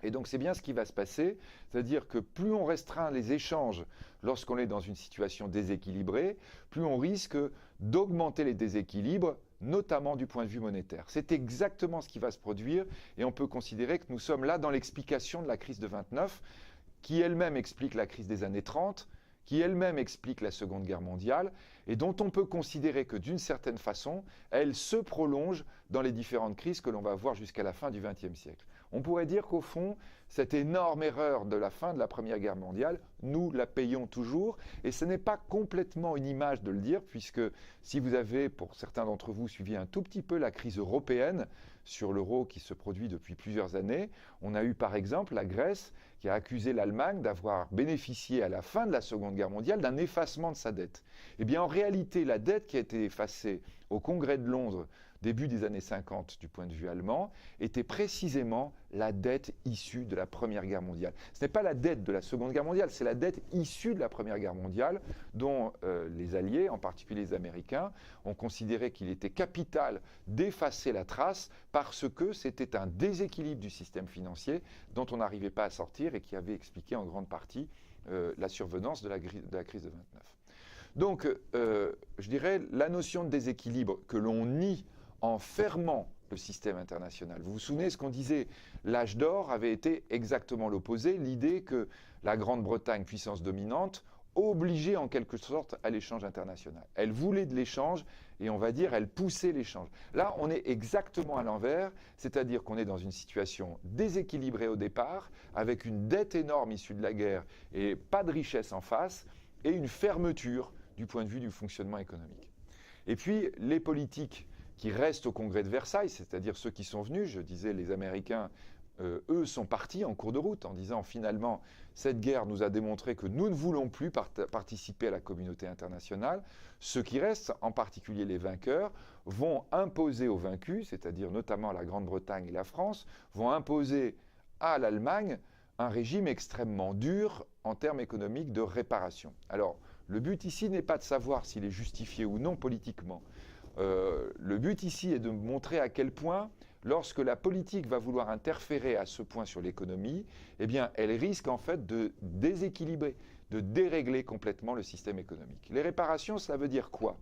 Et donc c'est bien ce qui va se passer, c'est-à-dire que plus on restreint les échanges lorsqu'on est dans une situation déséquilibrée, plus on risque d'augmenter les déséquilibres, notamment du point de vue monétaire. C'est exactement ce qui va se produire et on peut considérer que nous sommes là dans l'explication de la crise de 29, qui elle-même explique la crise des années 30, qui elle-même explique la Seconde Guerre mondiale et dont on peut considérer que d'une certaine façon, elle se prolonge dans les différentes crises que l'on va voir jusqu'à la fin du XXe siècle. On pourrait dire qu'au fond, cette énorme erreur de la fin de la Première Guerre mondiale, nous la payons toujours, et ce n'est pas complètement une image de le dire, puisque si vous avez, pour certains d'entre vous, suivi un tout petit peu la crise européenne sur l'euro qui se produit depuis plusieurs années, on a eu par exemple la Grèce qui a accusé l'Allemagne d'avoir bénéficié à la fin de la Seconde Guerre mondiale d'un effacement de sa dette. Eh bien en réalité, la dette qui a été effacée au Congrès de Londres début des années 50 du point de vue allemand, était précisément la dette issue de la Première Guerre mondiale. Ce n'est pas la dette de la Seconde Guerre mondiale, c'est la dette issue de la Première Guerre mondiale dont les Alliés, en particulier les Américains, ont considéré qu'il était capital d'effacer la trace parce que c'était un déséquilibre du système financier dont on n'arrivait pas à sortir et qui avait expliqué en grande partie la survenance de la crise de 29. Donc, je dirais, la notion de déséquilibre que l'on nie en fermant le système international. Vous vous souvenez ce qu'on disait? L'âge d'or avait été exactement l'opposé, l'idée que la Grande-Bretagne, puissance dominante, obligeait en quelque sorte à l'échange international. Elle voulait de l'échange et on va dire elle poussait l'échange. Là, on est exactement à l'envers, c'est-à-dire qu'on est dans une situation déséquilibrée au départ, avec une dette énorme issue de la guerre et pas de richesse en face, et une fermeture du point de vue du fonctionnement économique. Et puis, les politiques qui restent au congrès de Versailles, c'est-à-dire ceux qui sont venus, je disais les Américains, eux sont partis en cours de route en disant finalement cette guerre nous a démontré que nous ne voulons plus participer à la communauté internationale. Ceux qui restent, en particulier les vainqueurs, vont imposer aux vaincus, c'est-à-dire notamment la Grande-Bretagne et la France, vont imposer à l'Allemagne un régime extrêmement dur en termes économiques de réparation. Alors le but ici n'est pas de savoir s'il est justifié ou non politiquement. Le but ici est de montrer à quel point, lorsque la politique va vouloir interférer à ce point sur l'économie, eh bien, elle risque en fait de déséquilibrer, de dérégler complètement le système économique. Les réparations, ça veut dire quoi?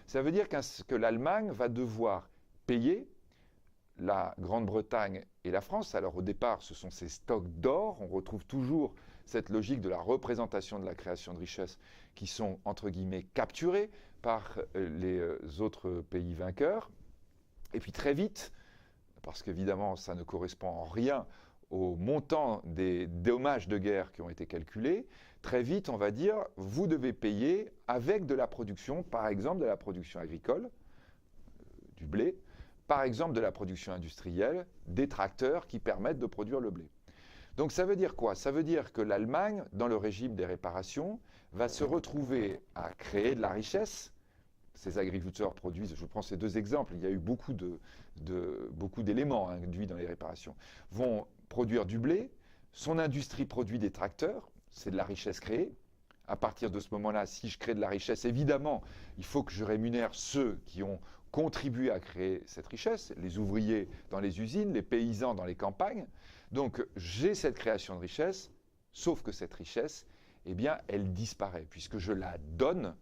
Ça veut dire que l'Allemagne va devoir payer la Grande-Bretagne et la France. Alors au départ, ce sont ces stocks d'or. On retrouve toujours cette logique de la représentation de la création de richesses qui sont, entre guillemets, capturées par les autres pays vainqueurs. Et puis très vite, parce qu'évidemment ça ne correspond en rien au montant des dommages de guerre qui ont été calculés, très vite on va dire vous devez payer avec de la production, par exemple de la production agricole, du blé, par exemple de la production industrielle, des tracteurs qui permettent de produire le blé. Donc ça veut dire quoi? Ça veut dire que l'Allemagne, dans le régime des réparations, va se retrouver à créer de la richesse. Ces agriculteurs produisent, je prends ces deux exemples, il y a eu beaucoup d'éléments induits dans les réparations, vont produire du blé, son industrie produit des tracteurs, c'est de la richesse créée. À partir de ce moment-là, si je crée de la richesse, évidemment, il faut que je rémunère ceux qui ont contribué à créer cette richesse, les ouvriers dans les usines, les paysans dans les campagnes. Donc j'ai cette création de richesse, sauf que cette richesse, eh bien, elle disparaît, puisque je la donne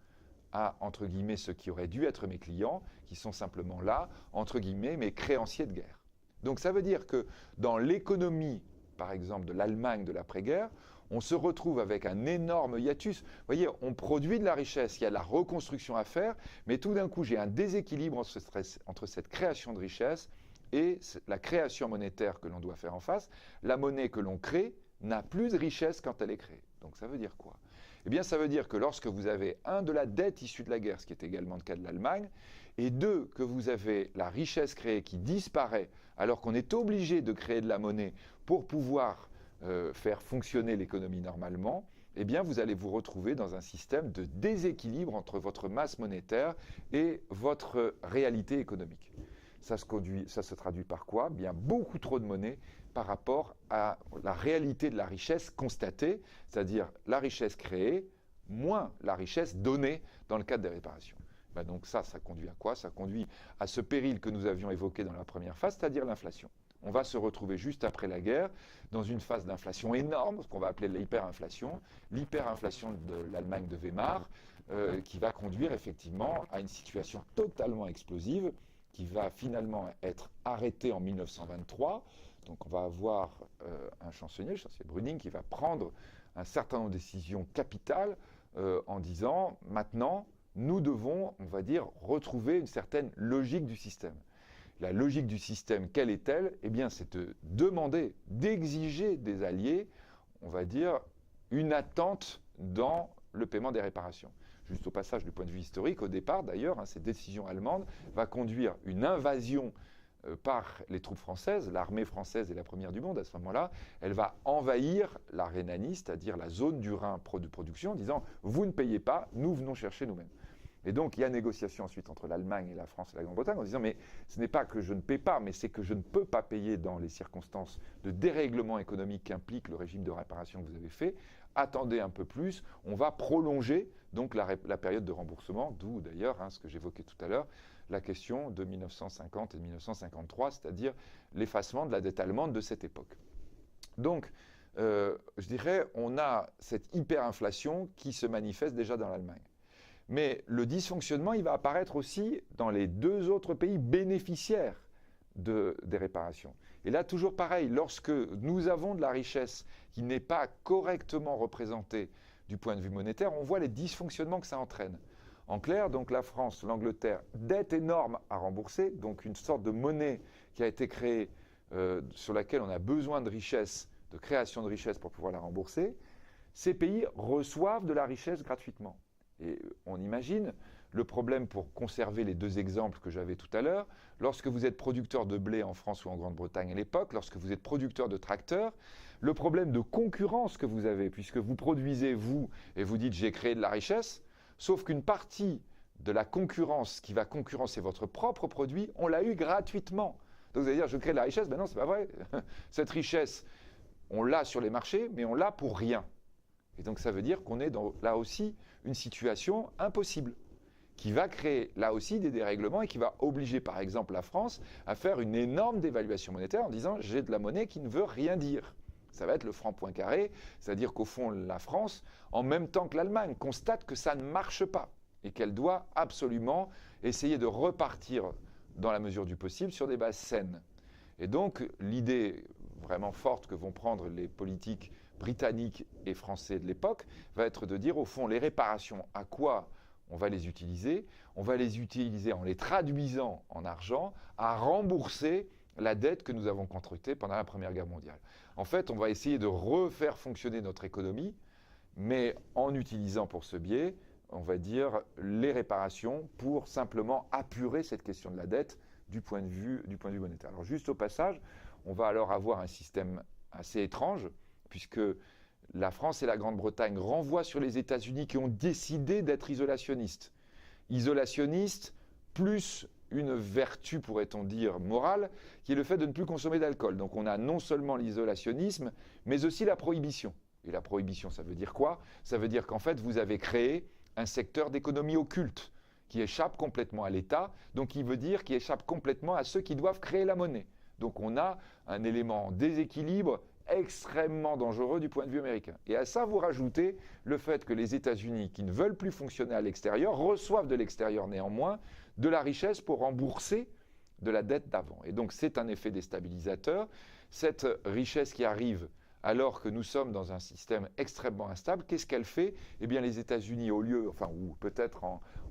à, entre guillemets, ceux qui auraient dû être mes clients, qui sont simplement là, entre guillemets, mes créanciers de guerre. Donc ça veut dire que dans l'économie, par exemple, de l'Allemagne de l'après-guerre, on se retrouve avec un énorme hiatus. Vous voyez, on produit de la richesse, il y a de la reconstruction à faire, mais tout d'un coup, j'ai un déséquilibre entre cette création de richesse et la création monétaire que l'on doit faire en face. La monnaie que l'on crée n'a plus de richesse quand elle est créée. Donc ça veut dire quoi? Eh bien, ça veut dire que lorsque vous avez, un, de la dette issue de la guerre, ce qui est également le cas de l'Allemagne, et deux, que vous avez la richesse créée qui disparaît, alors qu'on est obligé de créer de la monnaie pour pouvoir faire fonctionner l'économie normalement, eh bien, vous allez vous retrouver dans un système de déséquilibre entre votre masse monétaire et votre réalité économique. Ça se traduit par quoi? Bien, beaucoup trop de monnaie par rapport à la réalité de la richesse constatée, c'est-à-dire la richesse créée, moins la richesse donnée dans le cadre des réparations. Ben donc ça conduit à quoi? Ça conduit à ce péril que nous avions évoqué dans la première phase, c'est-à-dire l'inflation. On va se retrouver juste après la guerre dans une phase d'inflation énorme, ce qu'on va appeler l'hyperinflation de l'Allemagne de Weimar, qui va conduire effectivement à une situation totalement explosive, qui va finalement être arrêtée en 1923. Donc on va avoir un chancelier, le chancelier Brüning, qui va prendre un certain nombre de décisions capitales en disant maintenant, nous devons, on va dire, retrouver une certaine logique du système. La logique du système, quelle est-elle? Eh bien, c'est de demander, d'exiger des alliés, on va dire, une attente dans le paiement des réparations. Juste au passage, du point de vue historique, au départ d'ailleurs, cette décision allemande va conduire une invasion par les troupes françaises, l'armée française est la première du monde à ce moment-là, elle va envahir la Rhénanie, c'est-à-dire la zone du Rhin de production, en disant « vous ne payez pas, nous venons chercher nous-mêmes ». Et donc, il y a négociation ensuite entre l'Allemagne et la France et la Grande-Bretagne en disant « mais ce n'est pas que je ne paie pas, mais c'est que je ne peux pas payer dans les circonstances de dérèglement économique qu'implique le régime de réparation que vous avez fait. Attendez un peu plus, on va prolonger donc la période de remboursement, d'où d'ailleurs ce que j'évoquais tout à l'heure, la question de 1950 et de 1953, c'est-à-dire l'effacement de la dette allemande de cette époque. Donc, je dirais, on a cette hyperinflation qui se manifeste déjà dans l'Allemagne. Mais le dysfonctionnement, il va apparaître aussi dans les deux autres pays bénéficiaires des réparations. Et là, toujours pareil, lorsque nous avons de la richesse qui n'est pas correctement représentée du point de vue monétaire, on voit les dysfonctionnements que ça entraîne. En clair, donc la France, l'Angleterre, dette énorme à rembourser, donc une sorte de monnaie qui a été créée sur laquelle on a besoin de richesse, de création de richesse pour pouvoir la rembourser. Ces pays reçoivent de la richesse gratuitement. Et on imagine le problème pour conserver les deux exemples que j'avais tout à l'heure. Lorsque vous êtes producteur de blé en France ou en Grande-Bretagne à l'époque, lorsque vous êtes producteur de tracteurs, le problème de concurrence que vous avez, puisque vous produisez, vous, et vous dites « j'ai créé de la richesse », sauf qu'une partie de la concurrence qui va concurrencer votre propre produit, on l'a eu gratuitement. Donc vous allez dire « je crée de la richesse », ben non, c'est pas vrai. Cette richesse, on l'a sur les marchés, mais on l'a pour rien. Et donc ça veut dire qu'on est dans, là aussi, une situation impossible, qui va créer là aussi des dérèglements et qui va obliger par exemple la France à faire une énorme dévaluation monétaire en disant « j'ai de la monnaie qui ne veut rien dire ». Ça va être le franc Poincaré, c'est-à-dire qu'au fond la France, en même temps que l'Allemagne, constate que ça ne marche pas et qu'elle doit absolument essayer de repartir dans la mesure du possible sur des bases saines. Et donc l'idée vraiment forte que vont prendre les politiques britanniques et français de l'époque va être de dire au fond les réparations, à quoi on va les utiliser? On va les utiliser en les traduisant en argent à rembourser la dette que nous avons contractée pendant la Première Guerre mondiale. En fait, on va essayer de refaire fonctionner notre économie, mais en utilisant pour ce biais, on va dire, les réparations pour simplement apurer cette question de la dette du point de vue monétaire. Alors juste au passage, on va alors avoir un système assez étrange, puisque la France et la Grande-Bretagne renvoient sur les États-Unis qui ont décidé d'être isolationnistes. Isolationnistes plus une vertu, pourrait-on dire, morale, qui est le fait de ne plus consommer d'alcool. Donc on a non seulement l'isolationnisme, mais aussi la prohibition. Et la prohibition, ça veut dire quoi? Ça veut dire qu'en fait, vous avez créé un secteur d'économie occulte qui échappe complètement à l'État, donc qui veut dire qui échappe complètement à ceux qui doivent créer la monnaie. Donc on a un élément déséquilibre extrêmement dangereux du point de vue américain. Et à ça, vous rajoutez le fait que les États-Unis, qui ne veulent plus fonctionner à l'extérieur, reçoivent de l'extérieur néanmoins de la richesse pour rembourser de la dette d'avant. Et donc c'est un effet déstabilisateur. Cette richesse qui arrive alors que nous sommes dans un système extrêmement instable, qu'est-ce qu'elle fait? Eh bien les États-Unis, au lieu, enfin, ou peut-être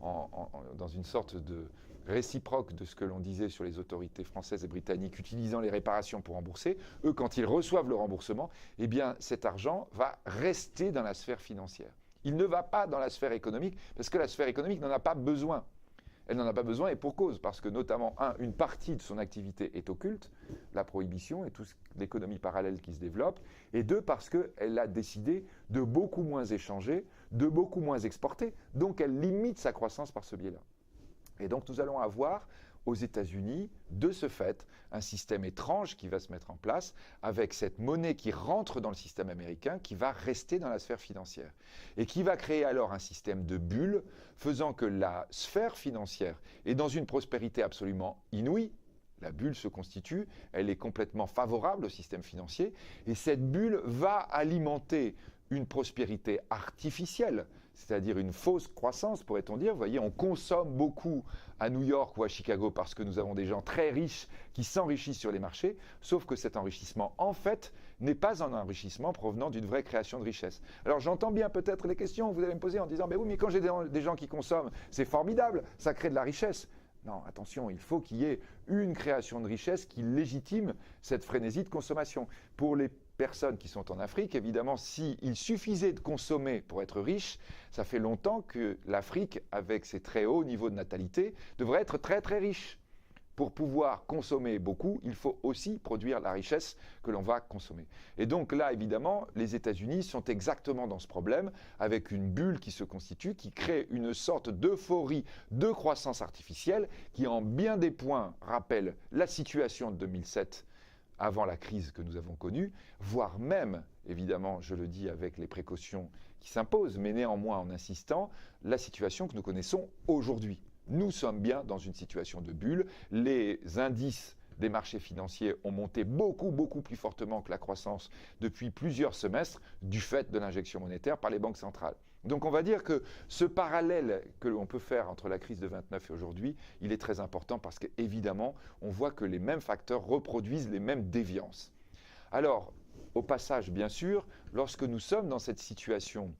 dans une sorte de réciproque de ce que l'on disait sur les autorités françaises et britanniques utilisant les réparations pour rembourser, eux, quand ils reçoivent le remboursement, eh bien cet argent va rester dans la sphère financière. Il ne va pas dans la sphère économique, parce que la sphère économique n'en a pas besoin. Elle n'en a pas besoin et pour cause, parce que notamment, une partie de son activité est occulte, la prohibition et toute l'économie parallèle qui se développe, et deux, parce qu'elle a décidé de beaucoup moins échanger, de beaucoup moins exporter, donc elle limite sa croissance par ce biais-là. Et donc nous allons avoir aux États-Unis, de ce fait, un système étrange qui va se mettre en place avec cette monnaie qui rentre dans le système américain, qui va rester dans la sphère financière et qui va créer alors un système de bulles faisant que la sphère financière est dans une prospérité absolument inouïe. La bulle se constitue, elle est complètement favorable au système financier et cette bulle va alimenter une prospérité artificielle, c'est-à-dire une fausse croissance, pourrait-on dire. Vous voyez, on consomme beaucoup à New York ou à Chicago parce que nous avons des gens très riches qui s'enrichissent sur les marchés, sauf que cet enrichissement, en fait, n'est pas un enrichissement provenant d'une vraie création de richesse. Alors j'entends bien peut-être les questions que vous allez me poser en disant « mais oui, mais quand j'ai des gens qui consomment, c'est formidable, ça crée de la richesse ». Non, attention, il faut qu'il y ait une création de richesse qui légitime cette frénésie de consommation. Pour les personnes qui sont en Afrique, évidemment, s'il suffisait de consommer pour être riche, ça fait longtemps que l'Afrique, avec ses très hauts niveaux de natalité, devrait être très très riche. Pour pouvoir consommer beaucoup, il faut aussi produire la richesse que l'on va consommer. Et donc là, évidemment, les États-Unis sont exactement dans ce problème, avec une bulle qui se constitue, qui crée une sorte d'euphorie de croissance artificielle, qui en bien des points rappelle la situation de 2007, avant la crise que nous avons connue, voire même, évidemment, je le dis avec les précautions qui s'imposent, mais néanmoins en insistant, la situation que nous connaissons aujourd'hui. Nous sommes bien dans une situation de bulle. Les indices des marchés financiers ont monté beaucoup, beaucoup plus fortement que la croissance depuis plusieurs semestres du fait de l'injection monétaire par les banques centrales. Donc on va dire que ce parallèle que l'on peut faire entre la crise de 29 et aujourd'hui, il est très important parce qu'évidemment, on voit que les mêmes facteurs reproduisent les mêmes déviances. Alors, au passage, bien sûr, lorsque nous sommes dans cette situation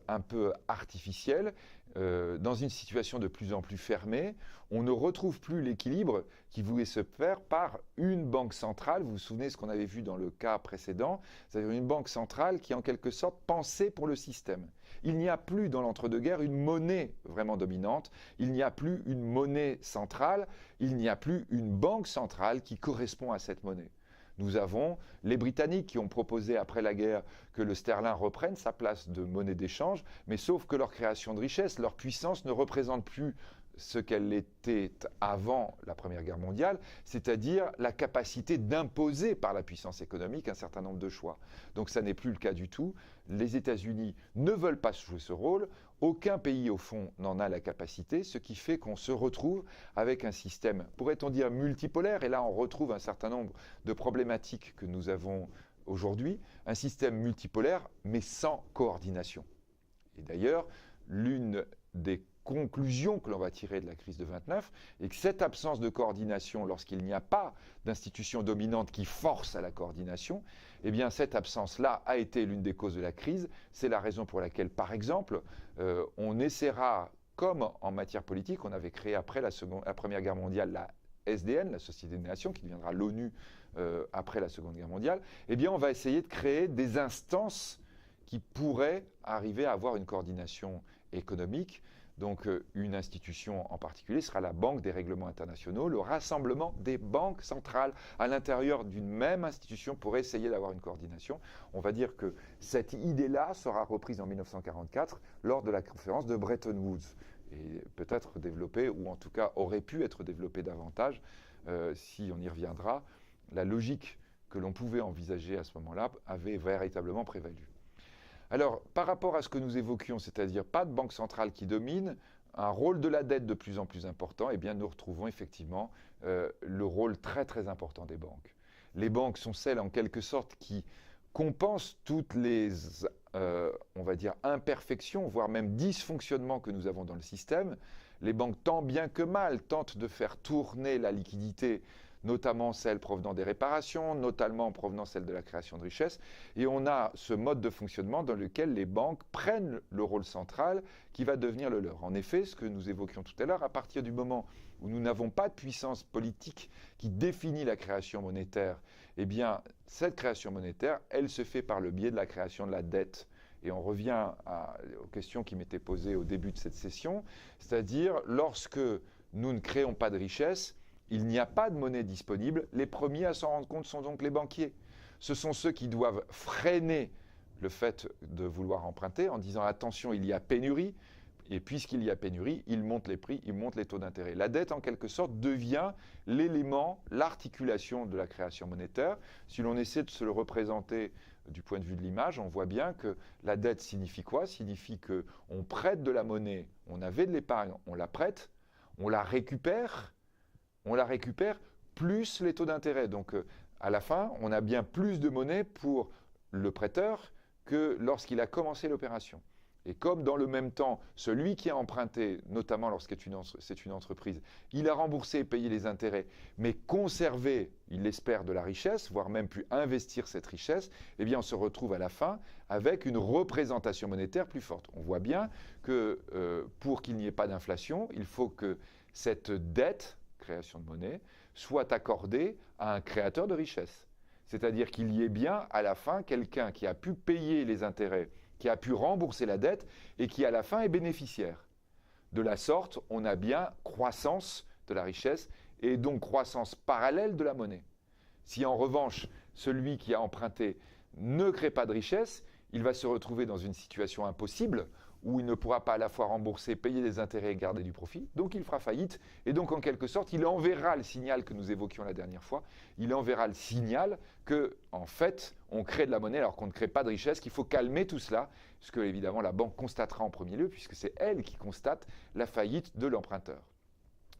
un peu artificielle, dans une situation de plus en plus fermée, on ne retrouve plus l'équilibre qui voulait se faire par une banque centrale. Vous vous souvenez ce qu'on avait vu dans le cas précédent, c'est-à-dire une banque centrale qui en quelque sorte pensait pour le système. Il n'y a plus dans l'entre-deux-guerres une monnaie vraiment dominante, il n'y a plus une monnaie centrale, il n'y a plus une banque centrale qui correspond à cette monnaie. Nous avons les Britanniques qui ont proposé après la guerre que le sterling reprenne sa place de monnaie d'échange, mais sauf que leur création de richesse, leur puissance ne représente plus ce qu'elle était avant la Première Guerre mondiale, c'est-à-dire la capacité d'imposer par la puissance économique un certain nombre de choix. Donc ça n'est plus le cas du tout. Les États-Unis ne veulent pas jouer ce rôle. Aucun pays, au fond, n'en a la capacité, ce qui fait qu'on se retrouve avec un système, pourrait-on dire, multipolaire, et là on retrouve un certain nombre de problématiques que nous avons aujourd'hui, un système multipolaire, mais sans coordination. Et d'ailleurs, l'une des conclusion que l'on va tirer de la crise de 29 et que cette absence de coordination, lorsqu'il n'y a pas d'institution dominante qui force à la coordination, eh bien cette absence-là a été l'une des causes de la crise. C'est la raison pour laquelle, par exemple, on essaiera, comme en matière politique, on avait créé après la Première Guerre mondiale la SDN, la Société des Nations, qui deviendra l'ONU après la Seconde Guerre mondiale, eh bien on va essayer de créer des instances qui pourraient arriver à avoir une coordination économique Donc une institution en particulier sera la Banque des règlements internationaux, le rassemblement des banques centrales à l'intérieur d'une même institution pour essayer d'avoir une coordination. On va dire que cette idée-là sera reprise en 1944 lors de la conférence de Bretton Woods et peut-être développée, ou en tout cas aurait pu être développée davantage, si on y reviendra. La logique que l'on pouvait envisager à ce moment-là avait véritablement prévalu. Alors, par rapport à ce que nous évoquions, c'est-à-dire pas de banque centrale qui domine, un rôle de la dette de plus en plus important, eh bien nous retrouvons effectivement le rôle très très important des banques. Les banques sont celles en quelque sorte qui compensent toutes les, on va dire, imperfections, voire même dysfonctionnements que nous avons dans le système. Les banques, tant bien que mal, tentent de faire tourner la liquidité, notamment celle provenant des réparations, notamment provenant celle de la création de richesses. Et on a ce mode de fonctionnement dans lequel les banques prennent le rôle central qui va devenir le leur. En effet, ce que nous évoquions tout à l'heure, à partir du moment où nous n'avons pas de puissance politique qui définit la création monétaire, eh bien, cette création monétaire, elle se fait par le biais de la création de la dette. Et on revient aux questions qui m'étaient posées au début de cette session, c'est-à-dire lorsque nous ne créons pas de richesse, il n'y a pas de monnaie disponible. Les premiers à s'en rendre compte sont donc les banquiers. Ce sont ceux qui doivent freiner le fait de vouloir emprunter en disant attention, il y a pénurie. Et puisqu'il y a pénurie, ils montent les prix, ils montent les taux d'intérêt. La dette, en quelque sorte, devient l'élément, l'articulation de la création monétaire. Si l'on essaie de se le représenter du point de vue de l'image, on voit bien que la dette signifie quoi? Signifie qu'on prête de la monnaie, on avait de l'épargne, on la prête, on la récupère plus les taux d'intérêt. Donc, à la fin, on a bien plus de monnaie pour le prêteur que lorsqu'il a commencé l'opération. Et comme dans le même temps, celui qui a emprunté, notamment lorsque c'est une entreprise, il a remboursé et payé les intérêts, mais conservé, il l'espère, de la richesse, voire même pu investir cette richesse, eh bien on se retrouve à la fin avec une représentation monétaire plus forte. On voit bien que pour qu'il n'y ait pas d'inflation, il faut que cette dette, création de monnaie, soit accordée à un créateur de richesse. C'est-à-dire qu'il y ait bien à la fin quelqu'un qui a pu payer les intérêts, qui a pu rembourser la dette et qui à la fin est bénéficiaire. De la sorte, on a bien croissance de la richesse et donc croissance parallèle de la monnaie. Si en revanche, celui qui a emprunté ne crée pas de richesse, il va se retrouver dans une situation impossible où il ne pourra pas à la fois rembourser, payer des intérêts et garder du profit, donc il fera faillite, et donc en quelque sorte, il enverra le signal que nous évoquions la dernière fois, il enverra le signal que, en fait, on crée de la monnaie alors qu'on ne crée pas de richesse, qu'il faut calmer tout cela, ce que évidemment la banque constatera en premier lieu, puisque c'est elle qui constate la faillite de l'emprunteur.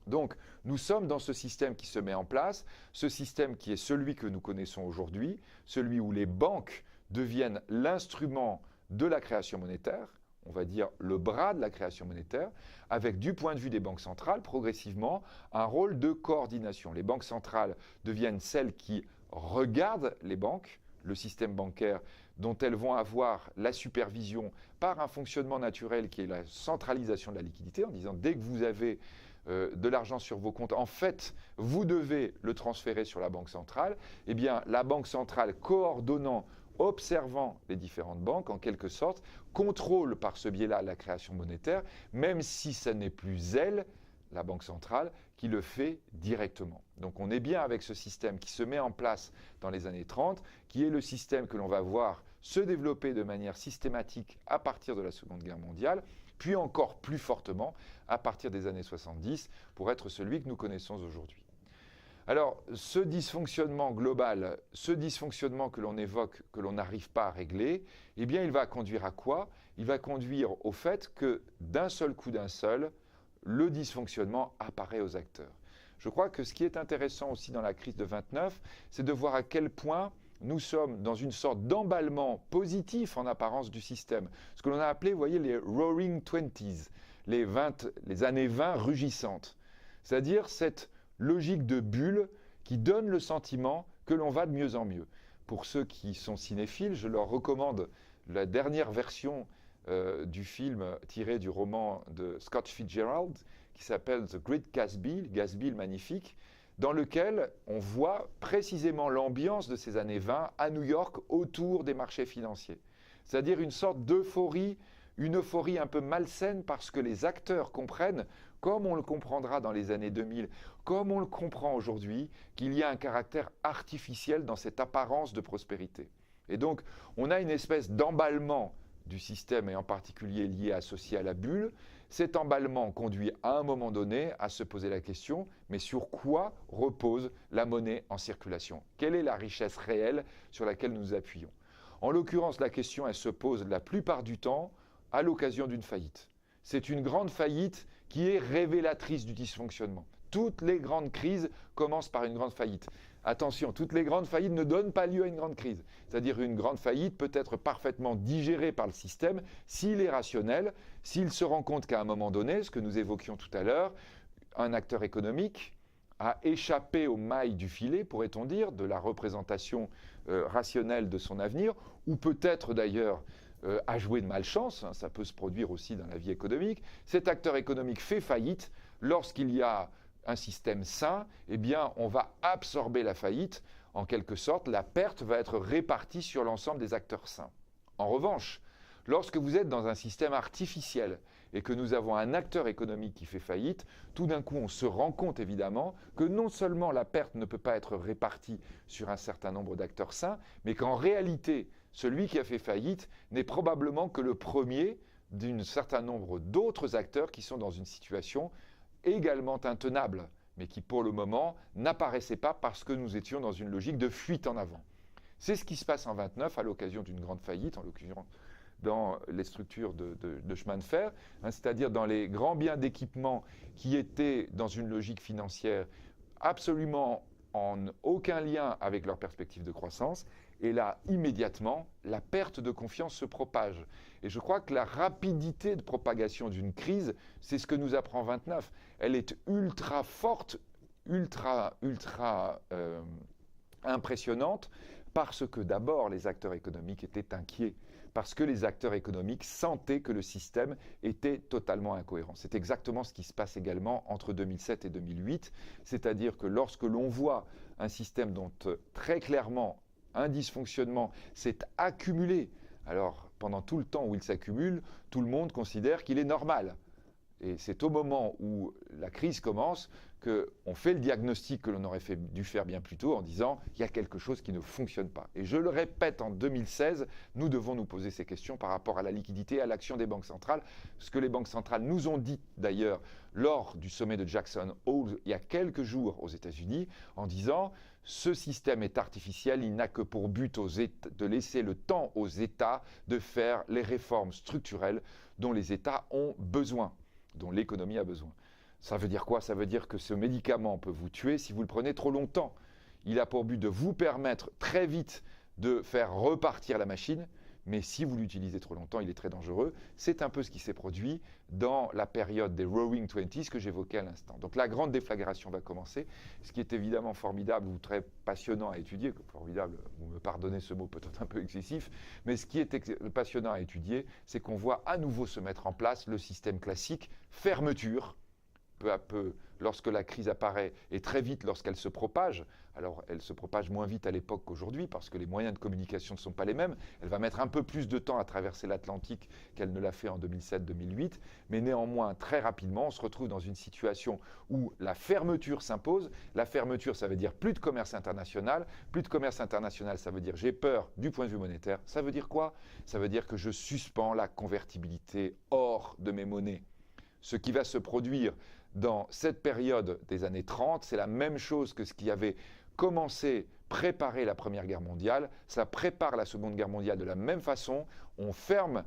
Donc, nous sommes dans ce système qui se met en place, ce système qui est celui que nous connaissons aujourd'hui, celui où les banques deviennent l'instrument de la création monétaire, on va dire le bras de la création monétaire, avec du point de vue des banques centrales, progressivement, un rôle de coordination. Les banques centrales deviennent celles qui regardent les banques, le système bancaire, dont elles vont avoir la supervision par un fonctionnement naturel qui est la centralisation de la liquidité, en disant dès que vous avez de l'argent sur vos comptes, en fait, vous devez le transférer sur la banque centrale. Eh bien, la banque centrale coordonnant, observant les différentes banques, en quelque sorte, contrôle par ce biais-là la création monétaire, même si ce n'est plus elle, la Banque centrale, qui le fait directement. Donc on est bien avec ce système qui se met en place dans les années 30, qui est le système que l'on va voir se développer de manière systématique à partir de la Seconde Guerre mondiale, puis encore plus fortement à partir des années 70, pour être celui que nous connaissons aujourd'hui. Alors, ce dysfonctionnement global, ce dysfonctionnement que l'on évoque, que l'on n'arrive pas à régler, eh bien, il va conduire à quoi? Il va conduire au fait que, d'un seul coup le dysfonctionnement apparaît aux acteurs. Je crois que ce qui est intéressant aussi dans la crise de 29, c'est de voir à quel point nous sommes dans une sorte d'emballement positif en apparence du système. Ce que l'on a appelé, vous voyez, les Roaring Twenties, les années 20 rugissantes. C'est-à-dire cette logique de bulle qui donne le sentiment que l'on va de mieux en mieux. Pour ceux qui sont cinéphiles, je leur recommande la dernière version du film tiré du roman de Scott Fitzgerald qui s'appelle The Great Gatsby, Gatsby le Magnifique, dans lequel on voit précisément l'ambiance de ces années 20 à New York autour des marchés financiers. C'est-à-dire une sorte d'euphorie une euphorie un peu malsaine parce que les acteurs comprennent, comme on le comprendra dans les années 2000, comme on le comprend aujourd'hui, qu'il y a un caractère artificiel dans cette apparence de prospérité. Et donc, on a une espèce d'emballement du système, et en particulier lié, associé à la bulle. Cet emballement conduit à un moment donné à se poser la question, mais sur quoi repose la monnaie en circulation? Quelle est la richesse réelle sur laquelle nous nous appuyons? En l'occurrence, la question, elle se pose la plupart du temps à l'occasion d'une faillite. C'est une grande faillite qui est révélatrice du dysfonctionnement. Toutes les grandes crises commencent par une grande faillite. Attention, toutes les grandes faillites ne donnent pas lieu à une grande crise. C'est-à-dire une grande faillite peut être parfaitement digérée par le système s'il est rationnel, s'il se rend compte qu'à un moment donné, ce que nous évoquions tout à l'heure, un acteur économique a échappé aux mailles du filet, pourrait-on dire, de la représentation rationnelle de son avenir, ou peut-être d'ailleurs a joué de malchance, hein, ça peut se produire aussi dans la vie économique. Cet acteur économique fait faillite. Lorsqu'il y a un système sain, eh bien, on va absorber la faillite. En quelque sorte, la perte va être répartie sur l'ensemble des acteurs sains. En revanche, lorsque vous êtes dans un système artificiel et que nous avons un acteur économique qui fait faillite, tout d'un coup, on se rend compte évidemment que non seulement la perte ne peut pas être répartie sur un certain nombre d'acteurs sains, mais qu'en réalité, celui qui a fait faillite n'est probablement que le premier d'un certain nombre d'autres acteurs qui sont dans une situation également intenable, mais qui pour le moment n'apparaissaient pas parce que nous étions dans une logique de fuite en avant. C'est ce qui se passe en 29 à l'occasion d'une grande faillite, en l'occurrence dans les structures de chemin de fer, hein, c'est-à-dire dans les grands biens d'équipement qui étaient dans une logique financière absolument en aucun lien avec leur perspective de croissance. Et là, immédiatement, la perte de confiance se propage. Et je crois que la rapidité de propagation d'une crise, c'est ce que nous apprend 29. Elle est ultra forte, ultra impressionnante, parce que d'abord, les acteurs économiques étaient inquiets, parce que les acteurs économiques sentaient que le système était totalement incohérent. C'est exactement ce qui se passe également entre 2007 et 2008, c'est-à-dire que lorsque l'on voit un système dont très clairement un dysfonctionnement s'est accumulé, alors pendant tout le temps où il s'accumule, tout le monde considère qu'il est normal. Et c'est au moment où la crise commence qu'on fait le diagnostic que l'on aurait dû faire bien plus tôt en disant il y a quelque chose qui ne fonctionne pas. Et je le répète, en 2016, nous devons nous poser ces questions par rapport à la liquidité et à l'action des banques centrales. Ce que les banques centrales nous ont dit d'ailleurs lors du sommet de Jackson Hole il y a quelques jours aux États-Unis en disant ce système est artificiel, il n'a que pour but de laisser le temps aux États de faire les réformes structurelles dont les États ont besoin, dont l'économie a besoin. Ça veut dire quoi? Ça veut dire que ce médicament peut vous tuer si vous le prenez trop longtemps. Il a pour but de vous permettre très vite de faire repartir la machine, mais si vous l'utilisez trop longtemps, il est très dangereux. C'est un peu ce qui s'est produit dans la période des Roaring Twenties que j'évoquais à l'instant. Donc la grande déflagration va commencer, ce qui est évidemment formidable ou très passionnant à étudier, formidable, vous me pardonnez ce mot peut-être un peu excessif, mais ce qui est passionnant à étudier, c'est qu'on voit à nouveau se mettre en place le système classique, fermeture, peu à peu, lorsque la crise apparaît, et très vite lorsqu'elle se propage. Alors, elle se propage moins vite à l'époque qu'aujourd'hui, parce que les moyens de communication ne sont pas les mêmes. Elle va mettre un peu plus de temps à traverser l'Atlantique qu'elle ne l'a fait en 2007-2008. Mais néanmoins, très rapidement, on se retrouve dans une situation où la fermeture s'impose. La fermeture, ça veut dire plus de commerce international. Plus de commerce international, ça veut dire j'ai peur du point de vue monétaire. Ça veut dire quoi? Ça veut dire que je suspends la convertibilité hors de mes monnaies. Ce qui va se produire dans cette période des années 30, c'est la même chose que ce qui avait commencé, préparer la Première Guerre mondiale. Ça prépare la Seconde Guerre mondiale de la même façon. On ferme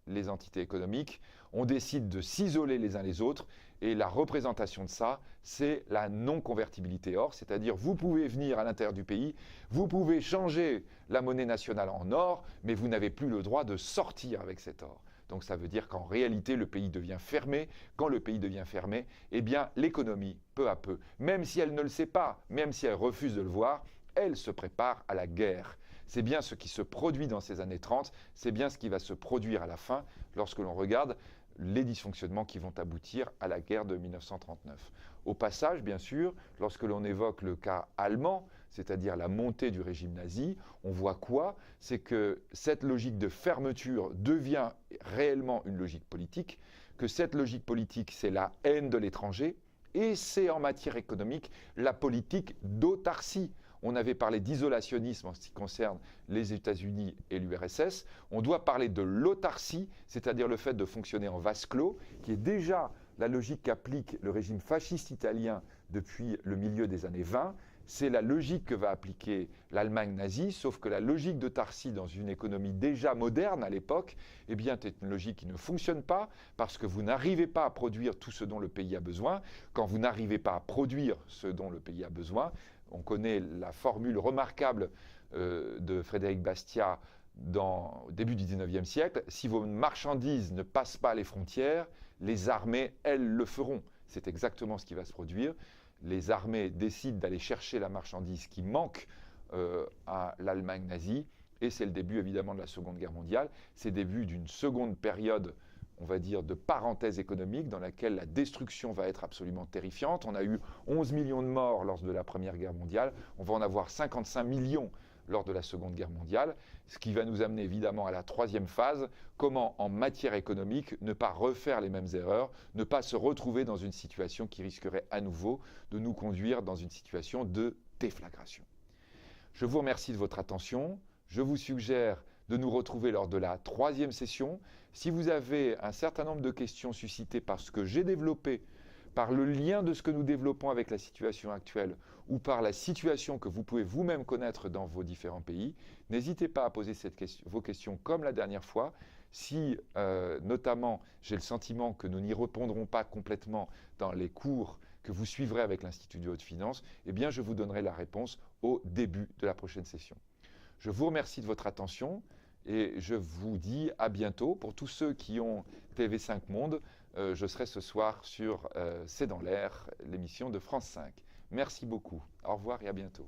les entités économiques, on décide de s'isoler les uns les autres, et la représentation de ça, c'est la non-convertibilité or, c'est-à-dire vous pouvez venir à l'intérieur du pays, vous pouvez changer la monnaie nationale en or, mais vous n'avez plus le droit de sortir avec cet or. Donc ça veut dire qu'en réalité, le pays devient fermé. Quand le pays devient fermé, eh bien l'économie, peu à peu, même si elle ne le sait pas, même si elle refuse de le voir, elle se prépare à la guerre. C'est bien ce qui se produit dans ces années 30, c'est bien ce qui va se produire à la fin lorsque l'on regarde les dysfonctionnements qui vont aboutir à la guerre de 1939. Au passage, bien sûr, lorsque l'on évoque le cas allemand, c'est-à-dire la montée du régime nazi, on voit quoi? C'est que cette logique de fermeture devient réellement une logique politique, que cette logique politique, c'est la haine de l'étranger, et c'est en matière économique la politique d'autarcie. On avait parlé d'isolationnisme en ce qui concerne les États-Unis et l'URSS. On doit parler de l'autarcie, c'est-à-dire le fait de fonctionner en vase clos, qui est déjà la logique qu'applique le régime fasciste italien depuis le milieu des années 20. C'est la logique que va appliquer l'Allemagne nazie, sauf que la logique d'autarcie dans une économie déjà moderne à l'époque, eh bien, c'est une logique qui ne fonctionne pas parce que vous n'arrivez pas à produire tout ce dont le pays a besoin. Quand vous n'arrivez pas à produire ce dont le pays a besoin, on connaît la formule remarquable de Frédéric Bastiat au début du XIXe siècle, si vos marchandises ne passent pas les frontières, les armées, elles, le feront. C'est exactement ce qui va se produire. Les armées décident d'aller chercher la marchandise qui manque à l'Allemagne nazie, et c'est le début évidemment de la Seconde Guerre mondiale. C'est le début d'une seconde période, on va dire, de parenthèse économique dans laquelle la destruction va être absolument terrifiante. On a eu 11 millions de morts lors de la Première Guerre mondiale, on va en avoir 55 millions lors de la Seconde Guerre mondiale, ce qui va nous amener évidemment à la troisième phase, comment en matière économique ne pas refaire les mêmes erreurs, ne pas se retrouver dans une situation qui risquerait à nouveau de nous conduire dans une situation de déflagration. Je vous remercie de votre attention, je vous suggère de nous retrouver lors de la troisième session. Si vous avez un certain nombre de questions suscitées par ce que j'ai développé, par le lien de ce que nous développons avec la situation actuelle ou par la situation que vous pouvez vous-même connaître dans vos différents pays, n'hésitez pas à poser vos questions comme la dernière fois. Si notamment j'ai le sentiment que nous n'y répondrons pas complètement dans les cours que vous suivrez avec l'Institut de haute finance, eh bien je vous donnerai la réponse au début de la prochaine session. Je vous remercie de votre attention et je vous dis à bientôt. Pour tous ceux qui ont TV5 Monde, je serai ce soir sur C'est dans l'air, l'émission de France 5. Merci beaucoup. Au revoir et à bientôt.